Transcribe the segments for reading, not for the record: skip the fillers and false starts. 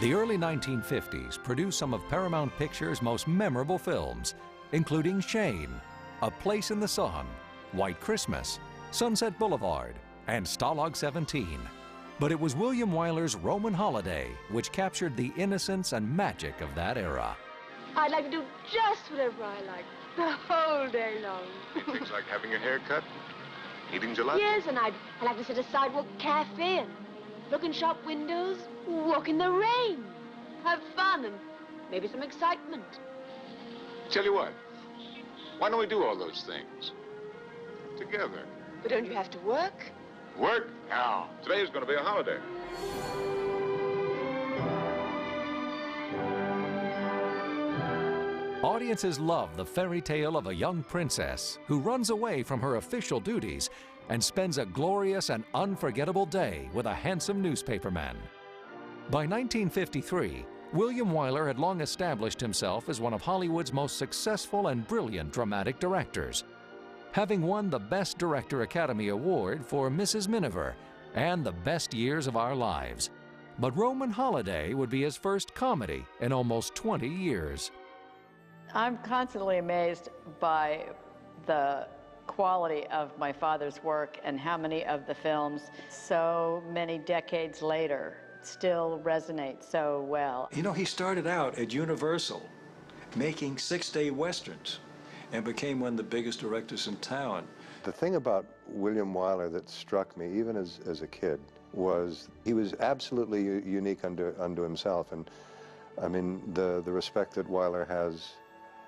The early 1950s produced some of Paramount Pictures' most memorable films, including Shane, A Place in the Sun, White Christmas, Sunset Boulevard, and Stalag 17. But it was William Wyler's Roman Holiday which captured the innocence and magic of that era. I'd like to do just whatever I like, the whole day long. Things like having your hair cut, eating gelato? Yes, and I'd like to sit at a sidewalk cafe and look in shop windows, walk in the rain, have fun, and maybe some excitement. Tell you what, why don't we do all those things together? But don't you have to work? Work? Now, today is going to be a holiday. Audiences love the fairy tale of a young princess who runs away from her official duties and spends a glorious and unforgettable day with a handsome newspaperman. By 1953, William Wyler had long established himself as one of Hollywood's most successful and brilliant dramatic directors, having won the Best Director Academy Award for Mrs. Miniver and The Best Years of Our Lives. But Roman Holiday would be his first comedy in almost 20 years. I'm constantly amazed by the quality of my father's work and how many of the films, so many decades later, still resonate so well. You know, he started out at Universal making six-day westerns and became one of the biggest directors in town. The thing about William Wyler that struck me, even as a kid, was he was absolutely unique unto himself. And I mean, the respect that Wyler has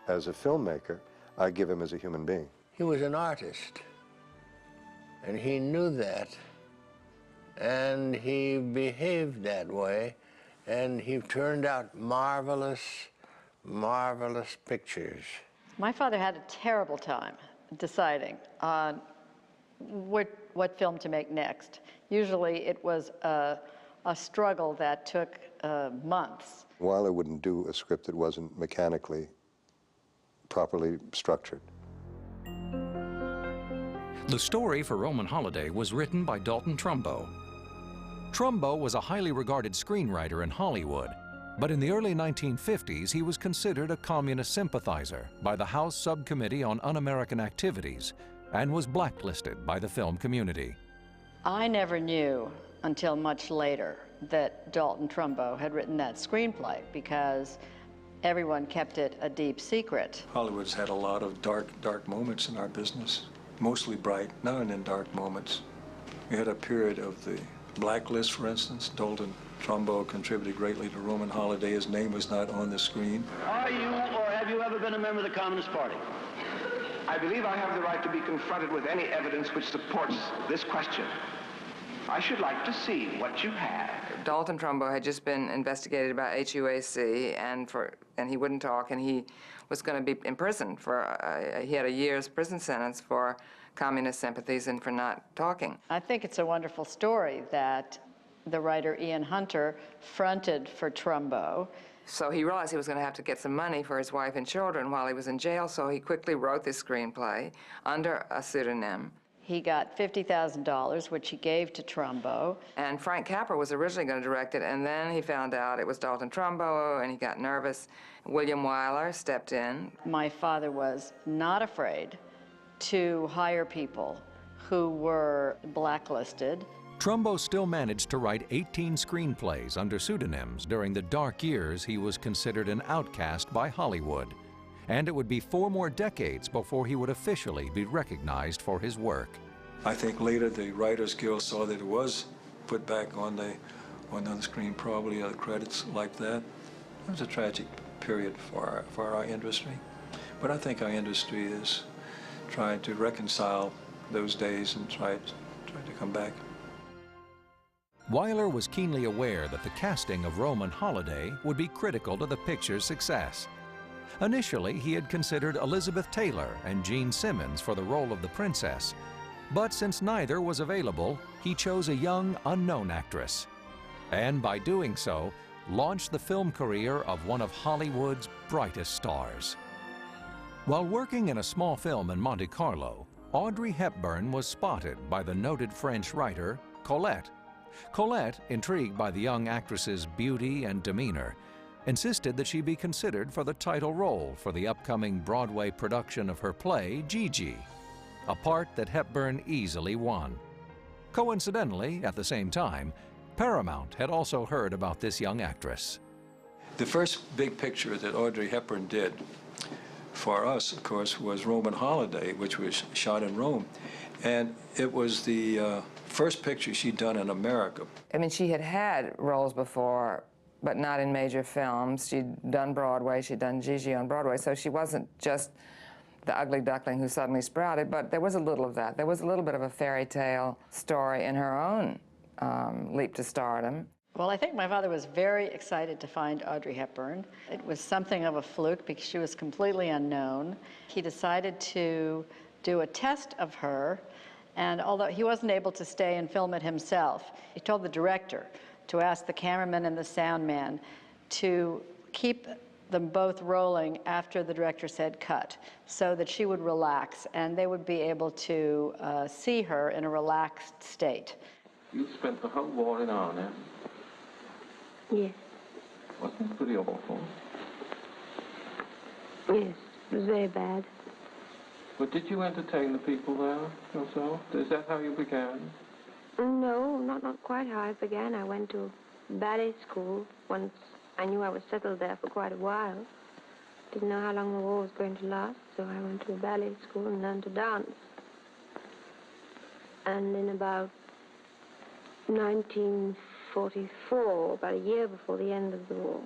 as a filmmaker, I give him as a human being. He was an artist, and he knew that, and he behaved that way, and he turned out marvelous, marvelous pictures. My father had a terrible time deciding on what film to make next. Usually it was a struggle that took months. Wyler wouldn't do a script that wasn't mechanically properly structured. The story for Roman Holiday was written by Dalton Trumbo. Trumbo was a highly regarded screenwriter in Hollywood, but in the early 1950s he was considered a communist sympathizer by the House Subcommittee on Un-American Activities and was blacklisted by the film community. I never knew until much later that Dalton Trumbo had written that screenplay because everyone kept it a deep secret. Hollywood's had a lot of dark moments in our business, mostly bright, not in dark moments. We had a period of the blacklist, for instance. Dalton Trumbo contributed greatly to Roman Holiday. His name was not on the screen. Are you or have you ever been a member of the Communist Party? I believe I have the right to be confronted with any evidence which supports this question. I should like to see what you have. Dalton Trumbo had just been investigated by HUAC, and he wouldn't talk, and he was going to be imprisoned for, he had a year's prison sentence for communist sympathies and for not talking. I think it's a wonderful story that the writer Ian Hunter fronted for Trumbo. So he realized he was going to have to get some money for his wife and children while he was in jail, so he quickly wrote this screenplay under a pseudonym. He got $50,000, which he gave to Trumbo. And Frank Capra was originally going to direct it, and then he found out it was Dalton Trumbo, and he got nervous. William Wyler stepped in. My father was not afraid to hire people who were blacklisted. Trumbo still managed to write 18 screenplays under pseudonyms during the dark years he was considered an outcast by Hollywood. And it would be 4 more decades before he would officially be recognized for his work. I think later the Writers Guild saw that it was put back on the screen, probably credits like that. It was a tragic period for our industry. But I think our industry is trying to reconcile those days and try to come back. Wyler was keenly aware that the casting of Roman Holiday would be critical to the picture's success. Initially, he had considered Elizabeth Taylor and Gene Simmons for the role of the princess, but since neither was available, he chose a young, unknown actress, and by doing so, launched the film career of one of Hollywood's brightest stars. While working in a small film in Monte Carlo, Audrey Hepburn was spotted by the noted French writer Colette, Colette, intrigued by the young actress's beauty and demeanor, insisted that she be considered for the title role for the upcoming Broadway production of her play, Gigi, a part that Hepburn easily won. Coincidentally, at the same time, Paramount had also heard about this young actress. The first big picture that Audrey Hepburn did for us, of course, was Roman Holiday, which was shot in Rome. And it was the first picture she'd done in America. I mean, she had had roles before, but not in major films. She'd done Broadway, she'd done Gigi on Broadway, so she wasn't just the ugly duckling who suddenly sprouted, but there was a little of that. There was a little bit of a fairy tale story in her own leap to stardom. Well, I think my father was very excited to find Audrey Hepburn. It was something of a fluke because she was completely unknown. He decided to do a test of her, and although he wasn't able to stay and film it himself, he told the director to ask the cameraman and the sound man to keep them both rolling after the director said cut, so that she would relax and they would be able to see her in a relaxed state. You spent the whole war in Arnhem? Yes. Wasn't it pretty awful? Yes, it was very bad. But did you entertain the people there yourself? Is that how you began? No, not quite how I began. I went to ballet school once I knew I was settled there for quite a while. Didn't know how long the war was going to last, so I went to a ballet school and learned to dance. And in about 1944, about a year before the end of the war,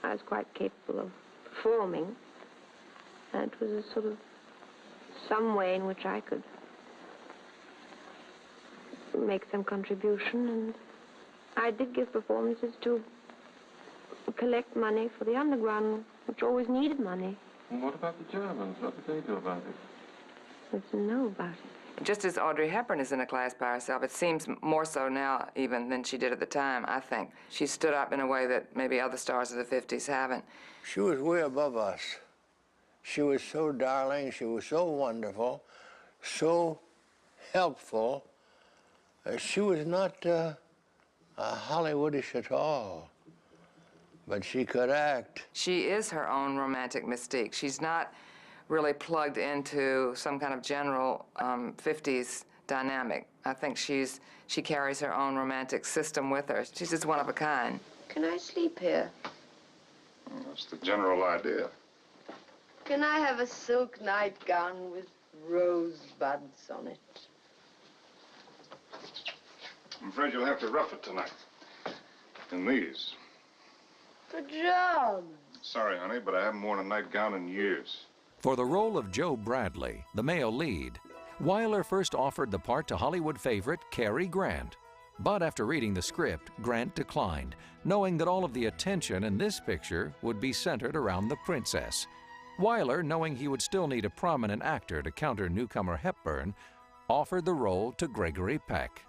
I was quite capable of performing. And it was a sort of some way in which I could make some contribution, and I did give performances to collect money for the underground, which always needed money. And what about the Germans? What did they do about it? Let's know about it. Just as Audrey Hepburn is in a class by herself, it seems more so now even than she did at the time, I think. She stood up in a way that maybe other stars of the 50s haven't. She was way above us. She was so darling, she was so wonderful, so helpful. She was not Hollywoodish at all, but she could act. She is her own romantic mystique. She's not really plugged into some kind of general 50s dynamic. I think she carries her own romantic system with her. She's just one of a kind. Can I sleep here? Well, that's the general idea. Can I have a silk nightgown with rosebuds on it? I'm afraid you'll have to rough it tonight. In these. Pajamas. Sorry, honey, but I haven't worn a nightgown in years. For the role of Joe Bradley, the male lead, Wyler first offered the part to Hollywood favorite Cary Grant. But after reading the script, Grant declined, knowing that all of the attention in this picture would be centered around the princess. Wyler, knowing he would still need a prominent actor to counter newcomer Hepburn, offered the role to Gregory Peck.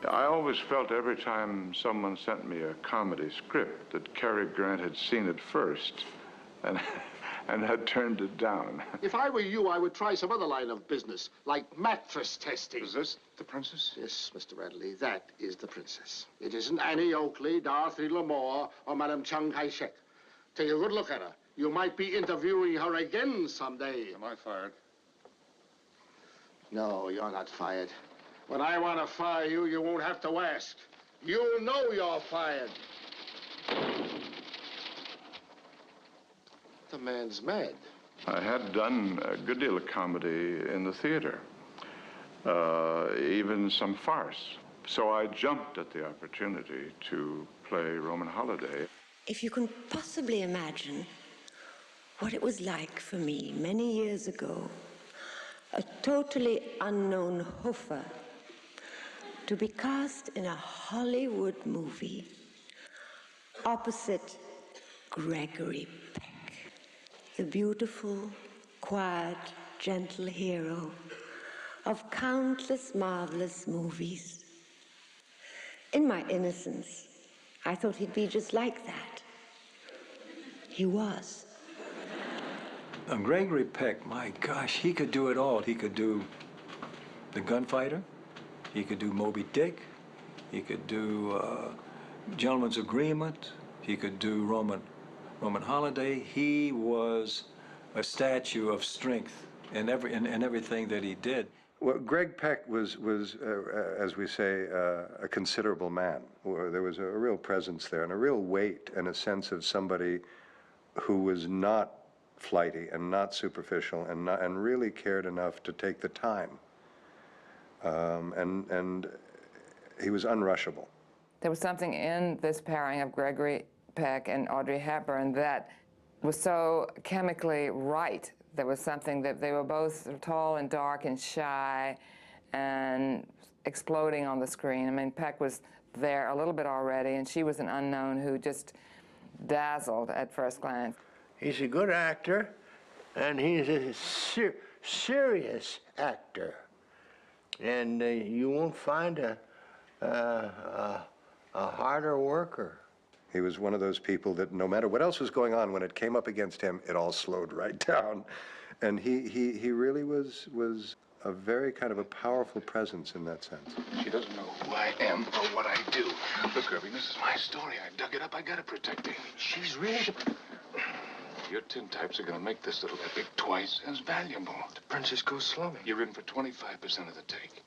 I always felt every time someone sent me a comedy script that Cary Grant had seen it first and had turned it down. If I were you, I would try some other line of business, like mattress testing. Is this the princess? Yes, Mr. Bradley, that is the princess. It isn't Annie Oakley, Dorothy L'Amour, or Madame Chiang Kai-shek. Take a good look at her. You might be interviewing her again someday. Am I fired? No, you're not fired. When I want to fire you, you won't have to ask. You know you're fired. The man's mad. I had done a good deal of comedy in the theater, even some farce. So I jumped at the opportunity to play Roman Holiday. If you can possibly imagine what it was like for me many years ago, a totally unknown Hofer, to be cast in a Hollywood movie opposite Gregory Peck, the beautiful, quiet, gentle hero of countless marvelous movies. In my innocence, I thought he'd be just like that. He was. Gregory Peck, my gosh, he could do it all. He could do The Gunfighter. He could do Moby Dick. he could do Gentleman's Agreement, he could do Roman Holiday. He was a statue of strength in everything that he did. Well, Greg Peck was as we say, a considerable man. There was a real presence there and a real weight and a sense of somebody who was not flighty and not superficial and really cared enough to take the time. And he was unrushable. There was something in this pairing of Gregory Peck and Audrey Hepburn that was so chemically right. There was something that they were both tall and dark and shy and exploding on the screen. I mean, Peck was there a little bit already, and she was an unknown who just dazzled at first glance. He's a good actor, and he's a serious actor. And you won't find a harder worker. He was one of those people that no matter what else was going on, when it came up against him, it all slowed right down. And he really was a very kind of a powerful presence in that sense. She doesn't know who I am or what I do. Look, Irving, this is my story. I dug it up. I gotta protect Amy. She's really... Your tintypes are gonna make this little epic twice as valuable. The princess goes slowly. You're in for 25% of the take.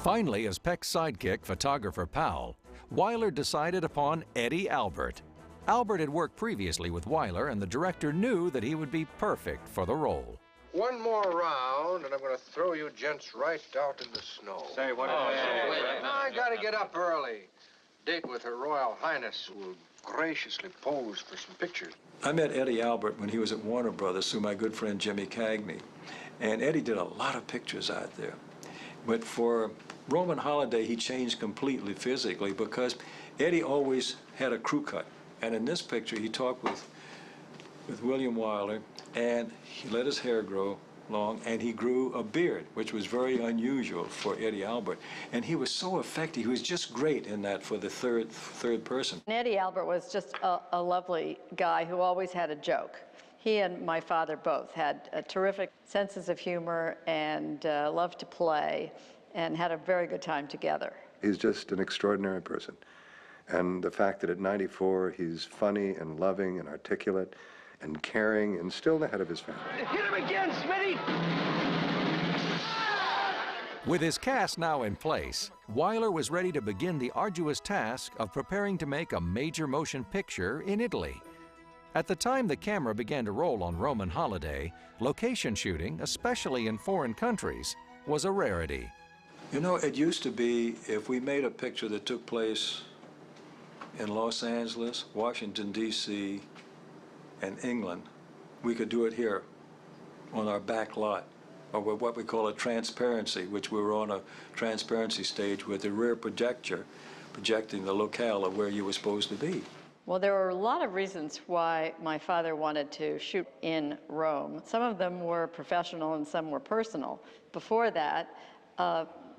Finally, as Peck's sidekick, photographer Powell, Wyler decided upon Eddie Albert. Albert had worked previously with Wyler, and the director knew that he would be perfect for the role. One more round, and I'm going to throw you gents right out in the snow. Say, what I got to get up early. Date with Her Royal Highness, who will graciously pose for some pictures. I met Eddie Albert when he was at Warner Brothers through my good friend Jimmy Cagney. And Eddie did a lot of pictures out there. But for Roman Holiday, he changed completely physically because Eddie always had a crew cut. And in this picture, he talked with William Wyler, and he let his hair grow long, and he grew a beard, which was very unusual for Eddie Albert. And he was so effective. He was just great in that for the third person. Eddie Albert was just a lovely guy who always had a joke. He and my father both had terrific senses of humor and loved to play and had a very good time together. He's just an extraordinary person. And the fact that at 94, he's funny and loving and articulate and caring and still the head of his family. Hit him again, Smitty! With his cast now in place, Wyler was ready to begin the arduous task of preparing to make a major motion picture in Italy. At the time the camera began to roll on Roman Holiday, location shooting, especially in foreign countries, was a rarity. You know, it used to be if we made a picture that took place in Los Angeles, Washington, D.C., and England, we could do it here on our back lot, or with what we call a transparency, which we were on a transparency stage with the rear projector projecting the locale of where you were supposed to be. Well, there were a lot of reasons why my father wanted to shoot in Rome. Some of them were professional and some were personal. Before that,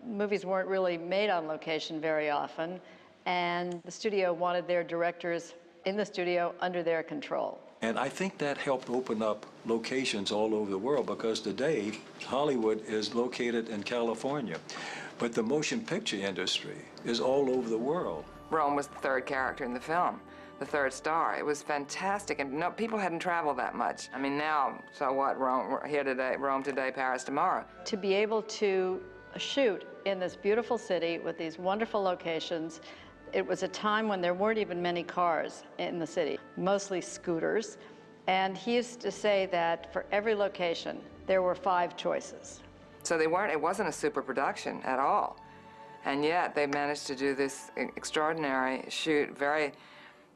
movies weren't really made on location very often, and the studio wanted their directors in the studio under their control. And I think that helped open up locations all over the world, because today Hollywood is located in California, but the motion picture industry is all over the world. Rome was the third character in the film, the third star. It was fantastic, and no, people hadn't traveled that much. I mean, now, so what, Rome here today, Rome today, Paris tomorrow. To be able to shoot in this beautiful city with these wonderful locations, it was a time when there weren't even many cars in the city, mostly scooters. And he used to say that for every location, there were 5 choices. So it wasn't a super production at all. And yet they managed to do this extraordinary shoot, very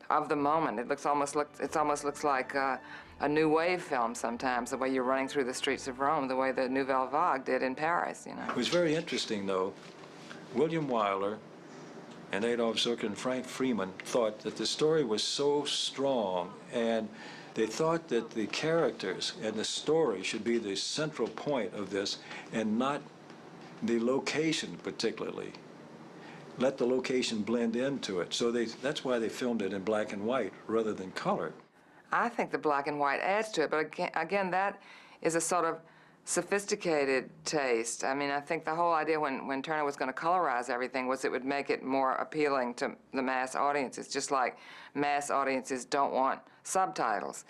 of the moment. It almost looks like a new wave film sometimes, the way you're running through the streets of Rome, the way the Nouvelle Vague did in Paris, you know. It was very interesting, though. William Wyler and Adolph Zukor and Frank Freeman thought that the story was so strong, and they thought that the characters and the story should be the central point of this and not the location particularly. Let the location blend into it. So that's why they filmed it in black and white rather than color. I think the black and white adds to it, but again, that is a sort of sophisticated taste. I mean, I think the whole idea when Turner was going to colorize everything was it would make it more appealing to the mass audiences, just like mass audiences don't want subtitles.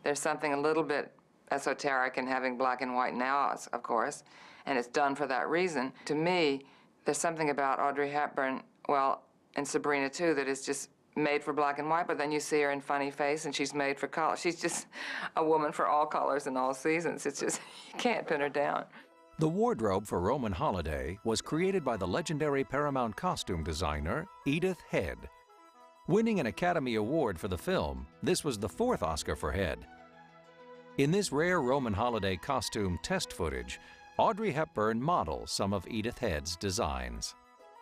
There's something a little bit esoteric in having black and white now, of course, and it's done for that reason. To me, there's something about Audrey Hepburn, well, and Sabrina too, that is just made for black and white, but then you see her in funny face and she's made for color. She's just a woman for all colors and all seasons. It's just, you can't pin her down. The wardrobe for Roman Holiday was created by the legendary Paramount costume designer Edith Head. Winning an Academy Award for the film, this was the 4th Oscar for Head. In this rare Roman Holiday costume test footage, Audrey Hepburn models some of Edith Head's designs.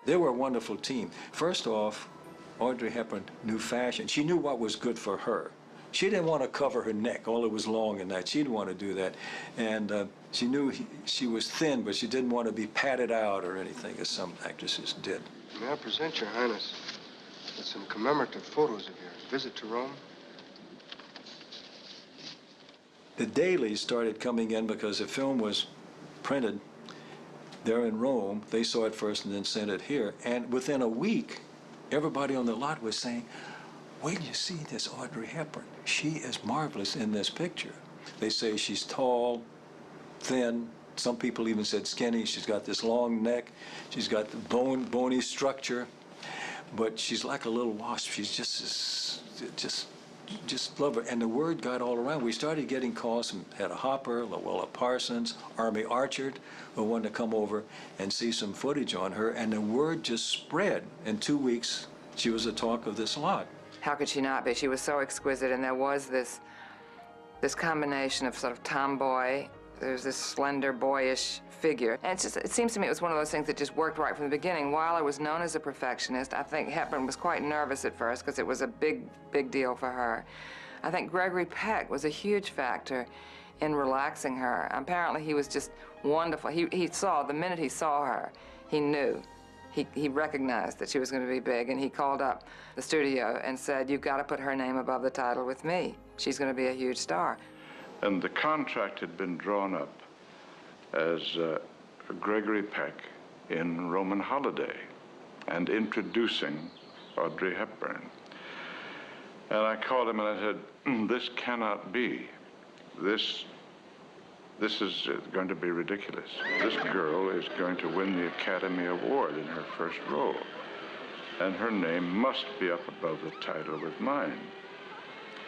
They were a wonderful team. First off, Audrey Hepburn knew fashion. She knew what was good for her. She didn't want to cover her neck, all it was long and that. She didn't want to do that. And she knew she was thin, but she didn't want to be padded out or anything, as some actresses did. May I present Your Highness with some commemorative photos of your visit to Rome? The dailies started coming in because the film was printed there in Rome. They saw it first and then sent it here. And within a week, everybody on the lot was saying, wait till you see this Audrey Hepburn. She is marvelous in this picture. They say she's tall, thin. Some people even said skinny. She's got this long neck. She's got the bony structure. But she's like a little wasp. She's just love her. And the word got all around. We started getting calls from Hedda Hopper, Luella Parsons, Army Archard, who wanted to come over and see some footage on her. And the word just spread. In 2 weeks, she was the talk of this lot. How could she not be? She was so exquisite, and there was this combination of sort of tomboy. There's this slender, boyish figure. And it seems to me it was one of those things that just worked right from the beginning. Wyler was known as a perfectionist. I think Hepburn was quite nervous at first because it was a big, big deal for her. I think Gregory Peck was a huge factor in relaxing her. Apparently he was just wonderful. He saw, the minute he saw her, he knew. He recognized that she was going to be big, and he called up the studio and said, you've got to put her name above the title with me. She's going to be a huge star. And the contract had been drawn up as Gregory Peck in Roman Holiday and introducing Audrey Hepburn. And I called him and I said, this cannot be. This is going to be ridiculous. This girl is going to win the Academy Award in her first role. And her name must be up above the title with mine.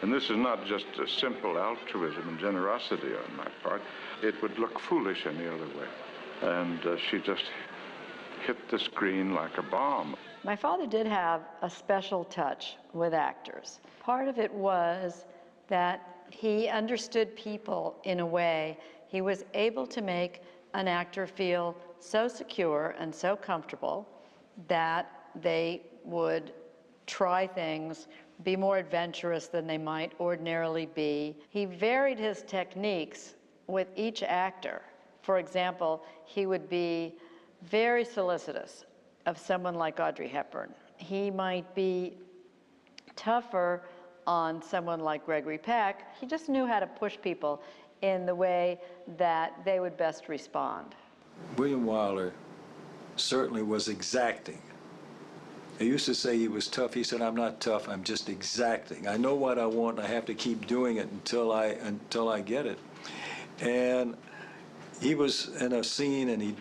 And this is not just a simple altruism and generosity on my part. It would look foolish any other way. And she just hit the screen like a bomb. My father did have a special touch with actors. Part of it was that he understood people in a way. He was able to make an actor feel so secure and so comfortable that they would try things, be more adventurous than they might ordinarily be. He varied his techniques with each actor. For example, he would be very solicitous of someone like Audrey Hepburn. He might be tougher on someone like Gregory Peck. He just knew how to push people in the way that they would best respond. William Wyler certainly was exacting. He used to say he was tough. He said, I'm not tough, I'm just exacting. I know what I want, and I have to keep doing it until I get it. And he was in a scene, and he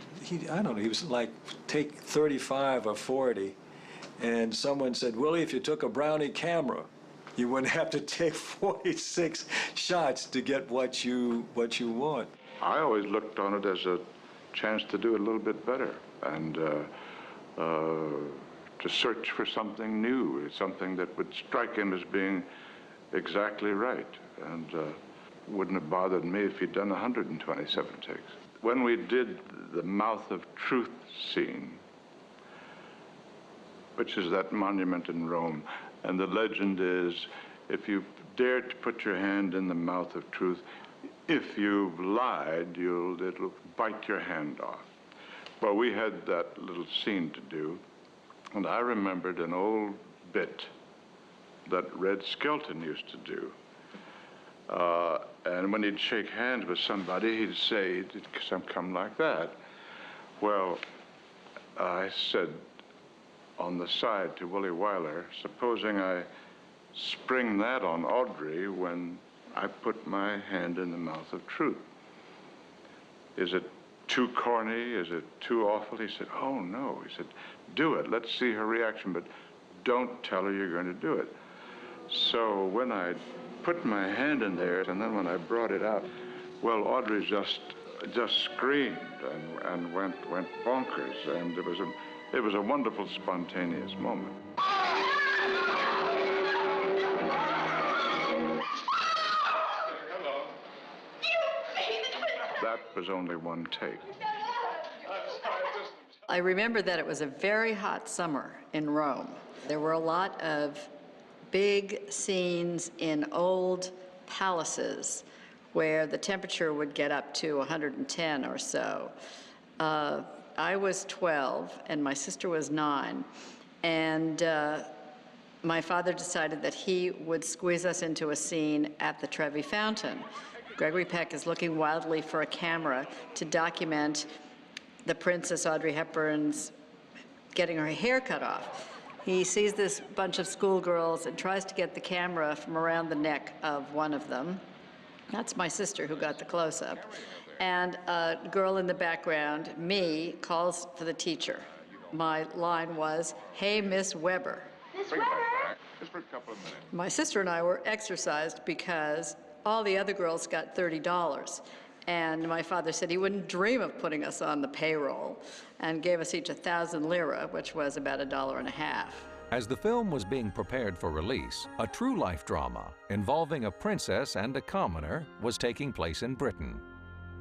I don't know, he was like, take 35 or 40, and someone said, Willie, if you took a Brownie camera, you wouldn't have to take 46 shots to get what you want. I always looked on it as a chance to do it a little bit better and to search for something new, something that would strike him as being exactly right. And wouldn't have bothered me if he'd done 127 takes. When we did the Mouth of Truth scene, which is that monument in Rome, and the legend is, if you dare to put your hand in the mouth of truth, if you've lied, it'll bite your hand off. Well, we had that little scene to do, and I remembered an old bit that Red Skelton used to do. And when he'd shake hands with somebody, he'd say, it'd come like that. Well, I said on the side to Willie Wyler, supposing I spring that on Audrey when I put my hand in the mouth of truth. Is it too corny? Is it too awful? He said, oh, no. He said, do it. Let's see her reaction, but don't tell her you're going to do it. So when I put my hand in there, and then when I brought it out, well, Audrey just screamed and went bonkers, and it was a wonderful, spontaneous moment. That was only one take. I remember that it was a very hot summer in Rome. There were a lot of big scenes in old palaces where the temperature would get up to 110 or so. I was 12 and my sister was 9, and my father decided that he would squeeze us into a scene at the Trevi Fountain. Gregory Peck is looking wildly for a camera to document the Princess Audrey Hepburn's getting her hair cut off. He sees this bunch of schoolgirls and tries to get the camera from around the neck of one of them. That's my sister who got the close-up. And a girl in the background, me, calls for the teacher. My line was, "Hey, Miss Weber." Miss Weber? Just for a couple of minutes. My sister and I were exercised because all the other girls got $30. And my father said he wouldn't dream of putting us on the payroll, and gave us each 1,000 lira, which was about $1.50. As the film was being prepared for release, a true-life drama involving a princess and a commoner was taking place in Britain.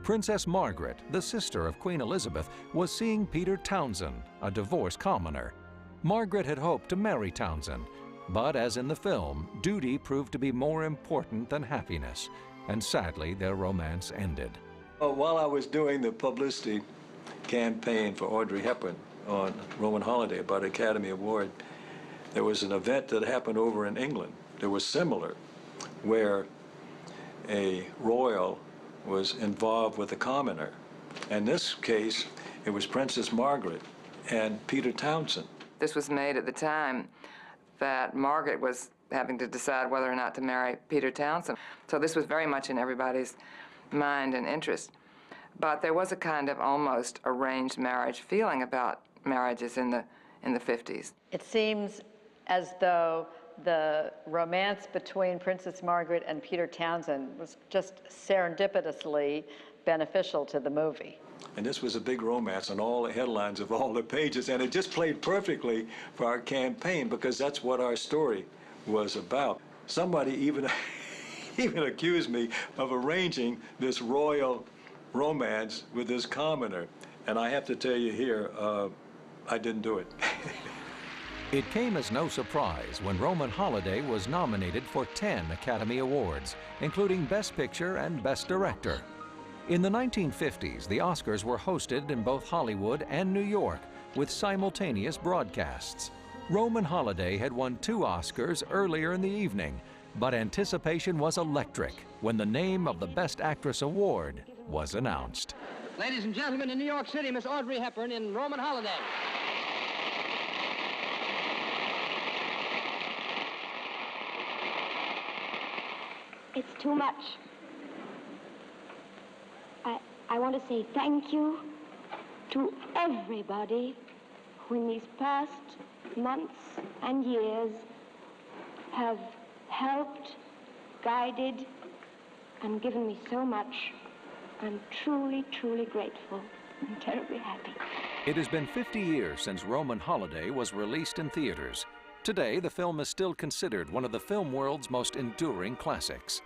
Princess Margaret, the sister of Queen Elizabeth, was seeing Peter Townsend, a divorced commoner. Margaret had hoped to marry Townsend, but as in the film, duty proved to be more important than happiness, and sadly, their romance ended. While I was doing the publicity campaign for Audrey Hepburn on Roman Holiday about Academy Award, there was an event that happened over in England that was similar, where a royal was involved with a commoner. In this case, it was Princess Margaret and Peter Townsend. This was made at the time that Margaret was having to decide whether or not to marry Peter Townsend. So this was very much in everybody's mind and interest. But there was a kind of almost arranged marriage feeling about marriages in the 50s. It seems as though the romance between Princess Margaret and Peter Townsend was just serendipitously beneficial to the movie. And this was a big romance on all the headlines of all the pages, and it just played perfectly for our campaign because that's what our story was about. Somebody even accused me of arranging this royal romance with this commoner, and I have to tell you here, I didn't do it. It came as no surprise when Roman Holiday was nominated for 10 Academy Awards, including Best Picture and Best Director. In the 1950s, the Oscars were hosted in both Hollywood and New York with simultaneous broadcasts. Roman Holiday had won 2 Oscars earlier in the evening, but anticipation was electric when the name of the Best Actress Award was announced. Ladies and gentlemen, in New York City, Miss Audrey Hepburn in Roman Holiday. It's too much. I want to say thank you to everybody who in these past months and years have helped, guided, and given me so much. I'm truly, truly grateful and terribly happy. It has been 50 years since Roman Holiday was released in theaters. Today, the film is still considered one of the film world's most enduring classics.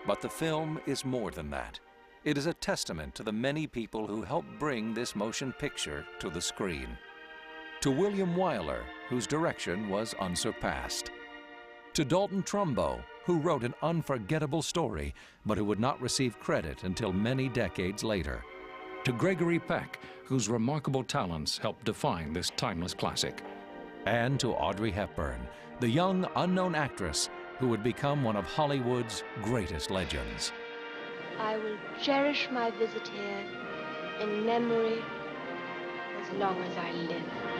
But the film is more than that. It is a testament to the many people who helped bring this motion picture to the screen. To William Wyler, whose direction was unsurpassed. To Dalton Trumbo, who wrote an unforgettable story, but who would not receive credit until many decades later. To Gregory Peck, whose remarkable talents helped define this timeless classic. And to Audrey Hepburn, the young, unknown actress who would become one of Hollywood's greatest legends. I will cherish my visit here in memory as long as I live.